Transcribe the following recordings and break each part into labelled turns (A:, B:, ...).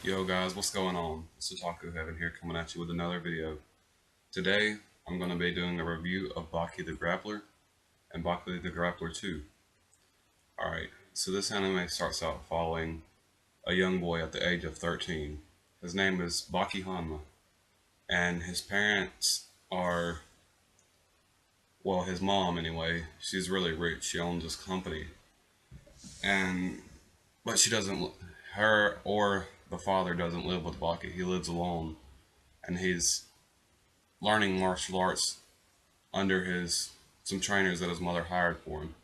A: Yo guys, what's going on? It's Otaku Heaven here coming at you with another video. Today, I'm going to be doing a review of Baki the Grappler and Baki the Grappler 2. Alright, so this anime starts out following a young boy at the age of 13. His name is Baki Hanma, and his parents are, well, his mom anyway, she's really rich. She owns this company, and but she doesn't, her or the father doesn't live with Baki. He lives alone, and he's learning martial arts under his some trainers that his mother hired for him.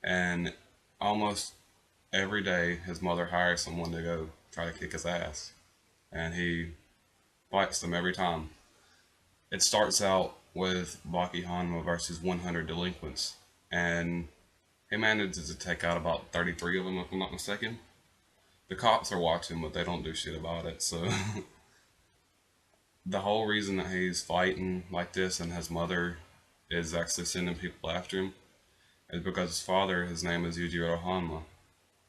A: And almost every day his mother hires someone to go try to kick his ass. And he fights them every time. It starts out with Baki Hanma versus 100 delinquents. And he manages to take out about 33 of them, if I'm not mistaken. The cops are watching, but they don't do shit about it. So the whole reason that he's fighting like this and his mother is actually sending people after him is because his father, his name is Yujiro Hanma.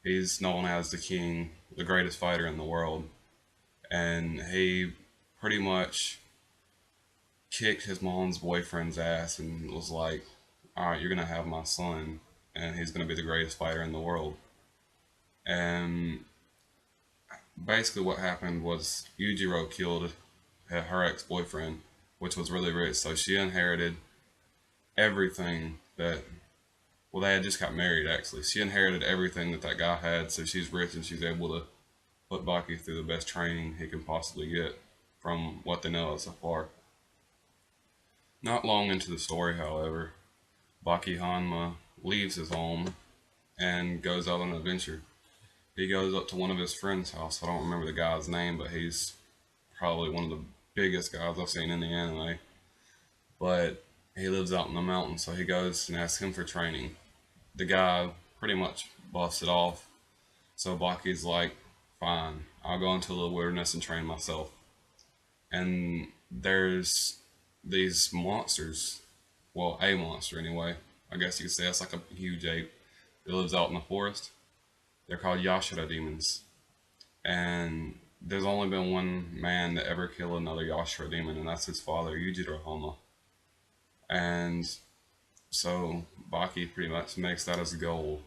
A: He's known as the king, the greatest fighter in the world. And he pretty much kicked his mom's boyfriend's ass and was like, alright, you're going to have my son, and he's going to be the greatest fighter in the world. And basically what happened was Yujiro killed her ex-boyfriend, which was really rich, so she inherited everything that, well, they had just got married actually. She inherited everything that guy had, so she's rich and she's able to put Baki through the best training he can possibly get from what they know so far. Not long into the story, however, Baki Hanma leaves his home and goes out on an adventure. He goes up to one of his friends' house. I don't remember the guy's name, but he's probably one of the biggest guys I've seen in the anime. But he lives out in the mountains, so he goes and asks him for training. The guy pretty much buffs it off, so Baki's like, fine, I'll go into the wilderness and train myself. And there's these monsters, well, a monster anyway, I guess you could say it's like a huge ape that lives out in the forest. They're called Yashara demons. And there's only been one man that ever killed another Yashara demon, and that's his father, Yujiro Hama. And so Baki pretty much makes that as a goal.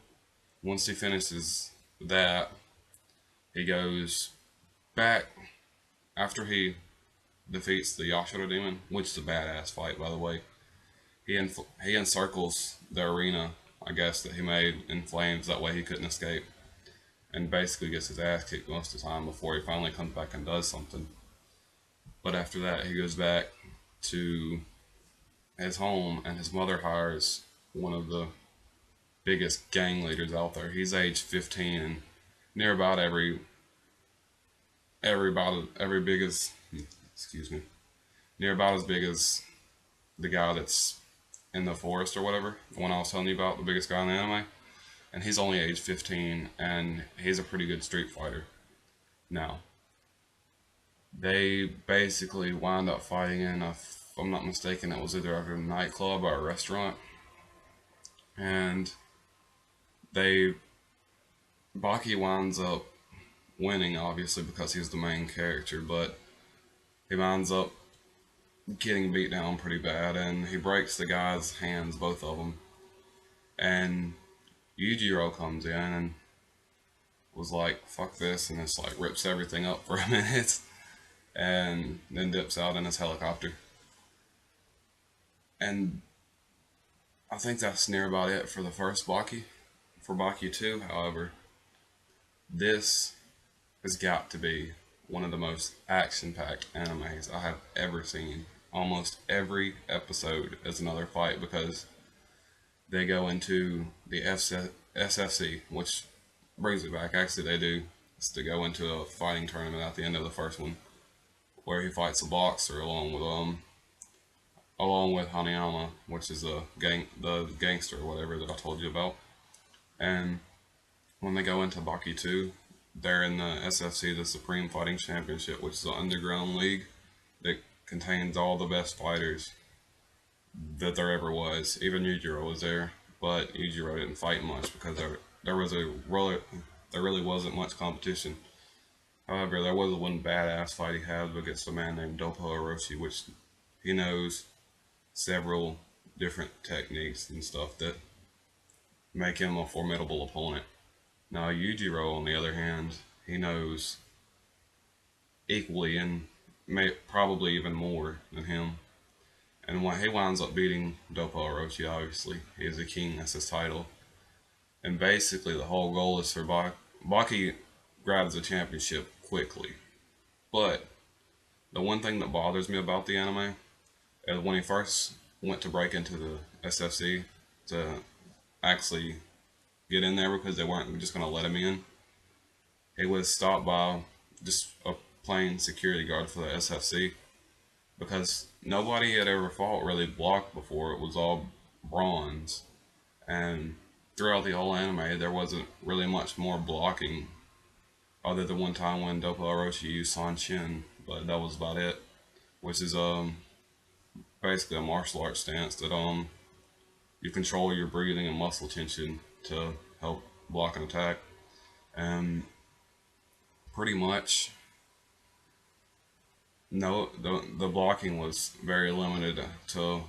A: Once he finishes that, he goes back after he defeats the Yashara demon, which is a badass fight, by the way. He encircles the arena, I guess, that he made in flames. That way he couldn't escape, and basically gets his ass kicked most of the time before he finally comes back and does something. But after that, he goes back to his home, and his mother hires one of the biggest gang leaders out there. He's age 15, and near about every big as, excuse me, near about as big as the guy that's in the forest or whatever, the one I was telling you about, the biggest guy in the anime. And he's only age 15, and he's a pretty good street fighter. Now, they basically wind up fighting in, if I'm not mistaken, it was either a nightclub or a restaurant. And they, Baki winds up winning, obviously, because he's the main character, but he winds up getting beat down pretty bad, and he breaks the guy's hands, both of them. And Yujiro comes in and was like, fuck this, and just like rips everything up for a minute, and then dips out in his helicopter. And I think that's near about it for the first Baki. For Baki 2, however, this has got to be one of the most action-packed animes I have ever seen. Almost every episode is another fight, because they go into the SFC, which brings it back. Actually, they do. It's to go into a fighting tournament at the end of the first one, where he fights a boxer along with Hanayama, which is the gangster or whatever that I told you about. And when they go into Baki 2, they're in the SFC, the Supreme Fighting Championship, which is an underground league that contains all the best fighters that there ever was. Even Yujiro was there, but Yujiro didn't fight much because there really wasn't much competition. However, there was one badass fight he had against a man named Dopo Orochi, which he knows several different techniques and stuff that make him a formidable opponent. Now, Yujiro, on the other hand, he knows equally and probably even more than him. And when he winds up beating Dopo Orochi, obviously, he is a king, that's his title. And basically, the whole goal is for Baki grabs the championship quickly. But the one thing that bothers me about the anime is when he first went to break into the SFC to actually get in there because they weren't just going to let him in, he was stopped by just a plain security guard for the SFC because nobody had ever fought really blocked before. It was all bronze. And throughout the whole anime, there wasn't really much more blocking other than one time when Dopo Orochi used Sanshin, but that was about it. Which is basically a martial arts stance that you control your breathing and muscle tension to help block an attack. And pretty much, no, the blocking was very limited to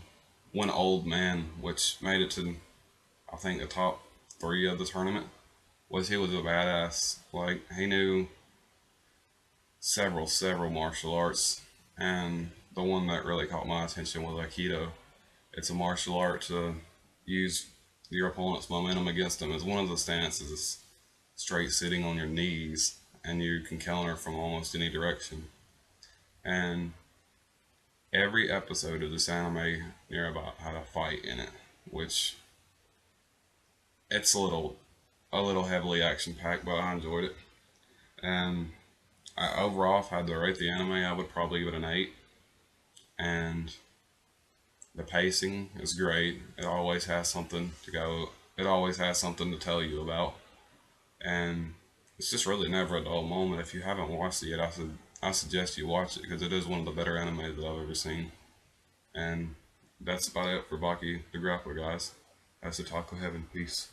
A: one old man, which made it to I think the top three of the tournament. Was he was a badass. Like he knew several martial arts, and the one that really caught my attention was Aikido. It's a martial art to use your opponent's momentum against them. As one of the stances is straight sitting on your knees, and you can counter from almost any direction. And every episode of this anime near about had a fight in it, which it's a little heavily action packed, but I enjoyed it. And overall, if I had to rate the anime, I would probably give it an 8. And the pacing is great. It always has something to go. It always has something to tell you about, and it's just really never a dull moment. If you haven't watched it yet, I suggest you watch it because it is one of the better animes that I've ever seen. And that's about it for Baki the Grappler, guys. That's Otaku Heaven. Peace.